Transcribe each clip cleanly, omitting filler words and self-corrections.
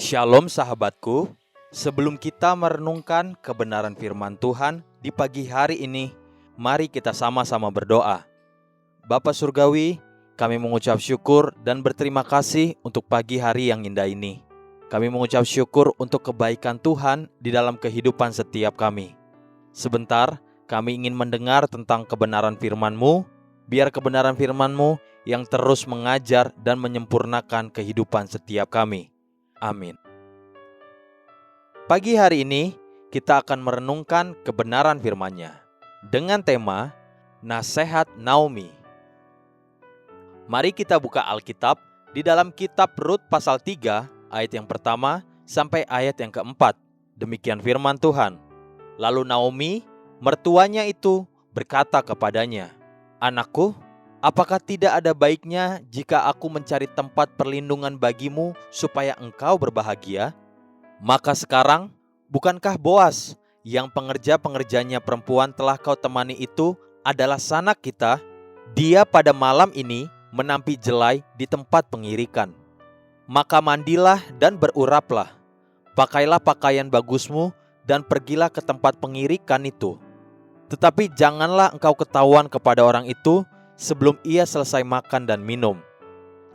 Shalom sahabatku, sebelum kita merenungkan kebenaran firman Tuhan di pagi hari ini, mari kita sama-sama berdoa. Bapa Surgawi, kami mengucap syukur dan berterima kasih untuk pagi hari yang indah ini. Kami mengucap syukur untuk kebaikan Tuhan di dalam kehidupan setiap kami. Sebentar, kami ingin mendengar tentang kebenaran firman-Mu, biar kebenaran firman-Mu yang terus mengajar dan menyempurnakan kehidupan setiap kami. Amin. Pagi hari ini kita akan merenungkan kebenaran firman-Nya dengan tema Nasihat Naomi. Mari kita buka Alkitab di dalam kitab Rut pasal 3 ayat yang pertama sampai ayat yang keempat. Demikian firman Tuhan. Lalu Naomi, mertuanya itu, berkata kepadanya, "Anakku, apakah tidak ada baiknya jika aku mencari tempat perlindungan bagimu supaya engkau berbahagia? Maka sekarang, bukankah Boas yang pengerja-pengerjanya perempuan telah kau temani itu adalah sanak kita? Dia pada malam ini menampi jelai di tempat pengirikan. Maka mandilah dan beruraplah, pakailah pakaian bagusmu dan pergilah ke tempat pengirikan itu. Tetapi janganlah engkau ketahuan kepada orang itu sebelum ia selesai makan dan minum.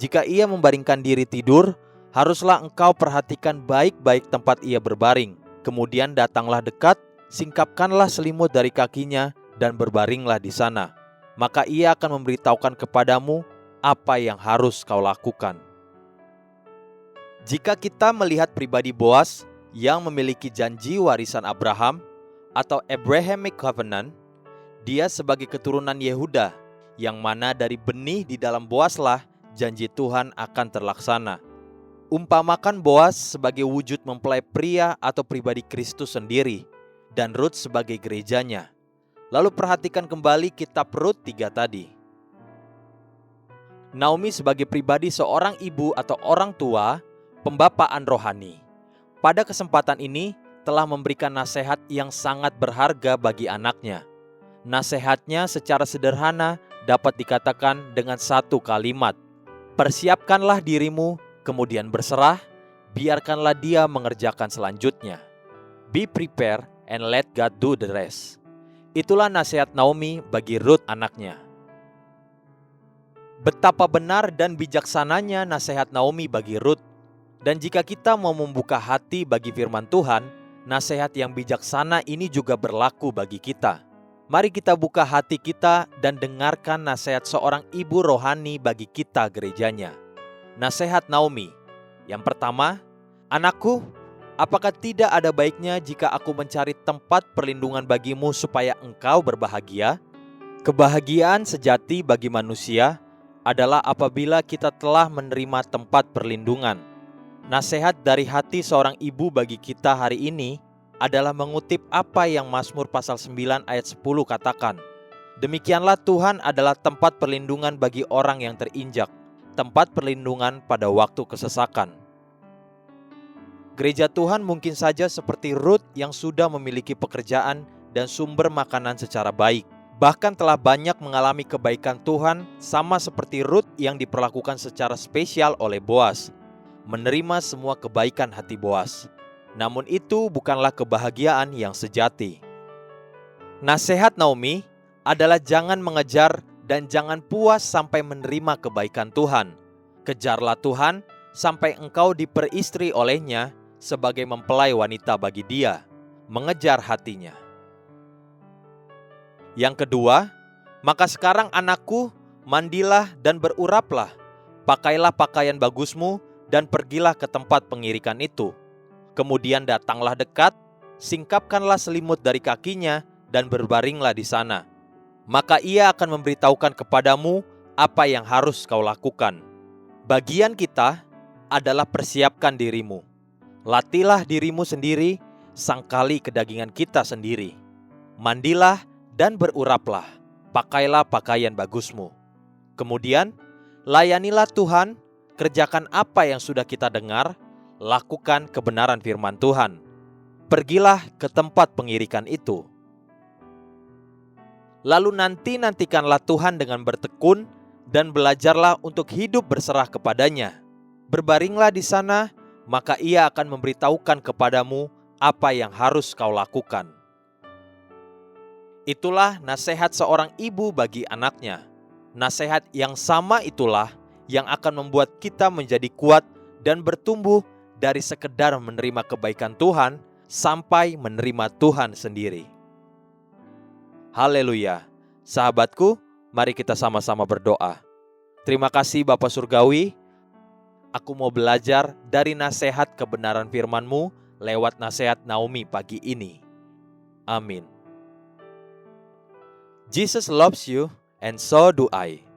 Jika ia membaringkan diri tidur, haruslah engkau perhatikan baik-baik tempat ia berbaring. Kemudian datanglah dekat, singkapkanlah selimut dari kakinya dan berbaringlah di sana. Maka ia akan memberitahukan kepadamu apa yang harus kau lakukan." Jika kita melihat pribadi Boas yang memiliki janji warisan Abraham atau Abrahamic Covenant, dia sebagai keturunan Yehuda, yang mana dari benih di dalam Boaslah janji Tuhan akan terlaksana. Umpamakan Boas sebagai wujud mempelai pria atau pribadi Kristus sendiri, dan Rut sebagai gerejanya. Lalu perhatikan kembali kitab Rut 3 tadi. Naomi sebagai pribadi seorang ibu atau orang tua, pembapaan rohani. Pada kesempatan ini telah memberikan nasihat yang sangat berharga bagi anaknya. Nasihatnya secara sederhana dapat dikatakan dengan satu kalimat. Persiapkanlah dirimu, kemudian berserah, biarkanlah dia mengerjakan selanjutnya. Be prepared and let God do the rest. Itulah nasihat Naomi bagi Rut anaknya. Betapa benar dan bijaksananya nasihat Naomi bagi Rut. Dan jika kita mau membuka hati bagi firman Tuhan, nasihat yang bijaksana ini juga berlaku bagi kita. Mari kita buka hati kita dan dengarkan nasihat seorang ibu rohani bagi kita gerejanya. Nasihat Naomi. Yang pertama, "Anakku, apakah tidak ada baiknya jika aku mencari tempat perlindungan bagimu supaya engkau berbahagia?" Kebahagiaan sejati bagi manusia adalah apabila kita telah menerima tempat perlindungan. Nasihat dari hati seorang ibu bagi kita hari ini adalah mengutip apa yang Mazmur pasal 9 ayat 10 katakan. "Demikianlah Tuhan adalah tempat perlindungan bagi orang yang terinjak, tempat perlindungan pada waktu kesesakan." Gereja Tuhan mungkin saja seperti Rut yang sudah memiliki pekerjaan dan sumber makanan secara baik. Bahkan telah banyak mengalami kebaikan Tuhan sama seperti Rut yang diperlakukan secara spesial oleh Boas. Menerima semua kebaikan hati Boas. Namun itu bukanlah kebahagiaan yang sejati. Nasihat Naomi adalah jangan mengejar dan jangan puas sampai menerima kebaikan Tuhan. Kejarlah Tuhan sampai engkau diperistri olehnya sebagai mempelai wanita bagi dia, mengejar hatinya. Yang kedua, "Maka sekarang anakku, mandilah dan beruraplah, pakailah pakaian bagusmu dan pergilah ke tempat pengirikan itu. Kemudian datanglah dekat, singkapkanlah selimut dari kakinya dan berbaringlah di sana. Maka ia akan memberitahukan kepadamu apa yang harus kau lakukan." Bagian kita adalah persiapkan dirimu. Latihlah dirimu sendiri, sangkali kedagingan kita sendiri. Mandilah dan beruraplah, pakailah pakaian bagusmu. Kemudian, layanilah Tuhan, kerjakan apa yang sudah kita dengar, lakukan kebenaran firman Tuhan. Pergilah ke tempat pengirikan itu. Lalu nantikanlah Tuhan dengan bertekun dan belajarlah untuk hidup berserah kepadanya. Berbaringlah di sana, maka ia akan memberitahukan kepadamu apa yang harus kau lakukan. Itulah nasihat seorang ibu bagi anaknya. Nasihat yang sama itulah yang akan membuat kita menjadi kuat dan bertumbuh dari sekedar menerima kebaikan Tuhan sampai menerima Tuhan sendiri. Haleluya. Sahabatku, mari kita sama-sama berdoa. Terima kasih Bapa Surgawi, aku mau belajar dari nasihat kebenaran firman-Mu lewat nasihat Naomi pagi ini. Amin. Jesus loves you and so do I.